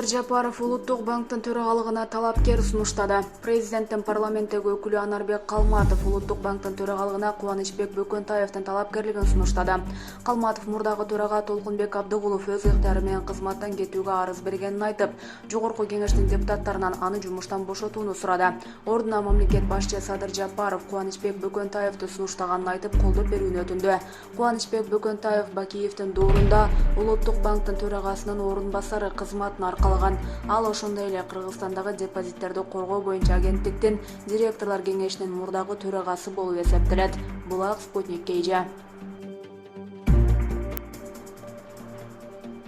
Садыр Жапаров Улуттук банктын төрагалыгына талапкер сунуштады. Президенттин парламенттеги өкүлү Анарбек Калматов Улуттук банктын төрагалыгына Кубанычбек Бөкөнтаевдин талапкерлигин сунуштады. Калматов мурдагы төрага Толкунбек Абдыгулов өз ыктыяры менен кызматтан кетүүгө арыз бергенин айтып, жогорку кеңештин депутаттарынан аны жумуштан бошотууну сурады. Ордуна мамлекет башчы Садыр Жапаров Кубанычбек Бөкөнтаевди сунуштаганын айтып, колдоп берүүнү өтүндү. Кубанычбек Бөкөнтаев Бакиевдин доорунда Улуттук банктын төрагасынын орун басары кызматын аркалаган. Ал ошондой эле Кыргызстандагы депозиттерди коргоо боюнча агенттиктин директорлор кеңешинин мурдагы төрагасы болуп эсептелет. Булак Спутник KG.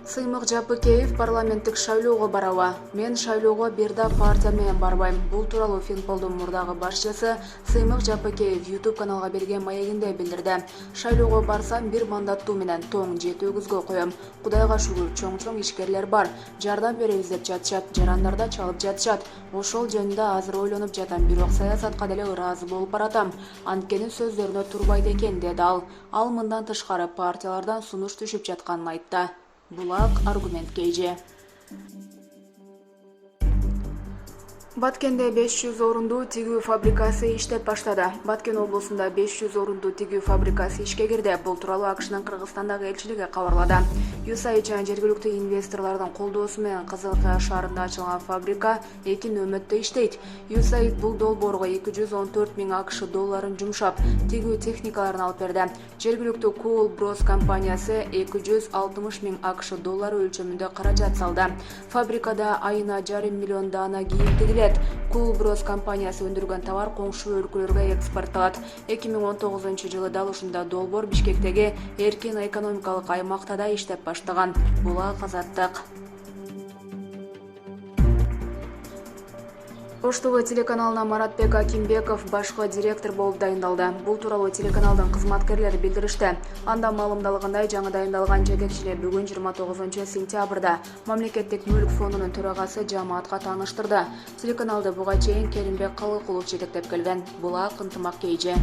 Сыймык Жапыкеев парламенттик шайлоого барабы. Мен шайлоого бир да партия менен барбайм. Бул тууралуу Финполдун мурдагы башчысы Сыймык Жапыкеев YouTube каналга берген маегинде билдирди. Шайлоого барсам бир мандаттуу менен тоң жетүүгүзгө коем. Кудайга шүгүр, чоң ишкерлер бар. Жардам беребиз деп жатышат, жарандарда чалып жатышат. Ошол жөнүндө азыр ойлонуп жатам, бирок саясатка деле ыраазы болуп баратам. Анткени сөздөрүнө турбайт экен, деди ал. Ал мындан тышкары партиялардан сунуш түшүп жатканын айтты. Булак Аргумент KG. Баткенде 500 орундуу тигүү фабрикасы иштеп баштады. Баткен облусунда 500 орундуу тигүү фабрикасы ишке кирди. Бул тууралуу АКШнын Кыргызстандагы элчилиги кабарлады. USAID жана жергиликтүү инвесторлордун колдоосу менен Кызылкая шаарында ачылган фабрика 2 нөмөттө иштейт. USAID бул долбоорго 214 000 АКШ долларын жумшап, тигүү техникаларын алып берди. Жергиликтүү Cool Bros компаниясы 260 000 АКШ доллары өлчөмүндө каражат салды. Фабрикада айына 1,5 миллион даана кийим тигилет. Cool Bros компаниясы өндүргөн товар коңшу өлкөлөргө экспортталат. 2019 жылы дал ушунда долбоор Бишкектеги эркин экономикалык аймакта да иштеп баштаган. Булак Азаттык. Ош ТВ телеканалына Маратбек Акимбеков башкы директор болуп дайындалды. Бул тууралуу телеканалдын кызматкерлери билдиришти. Анда маалымдалгандай, жаңы дайындалган жетекчилер бүгүн 29 сентябрда Мамлекеттик мүлк фондунун төрагасы жамаатка тааныштырды. Телеканалды буга чейин Керимбек Калыкулов жетектеп келген. Булак Ынтымак KG.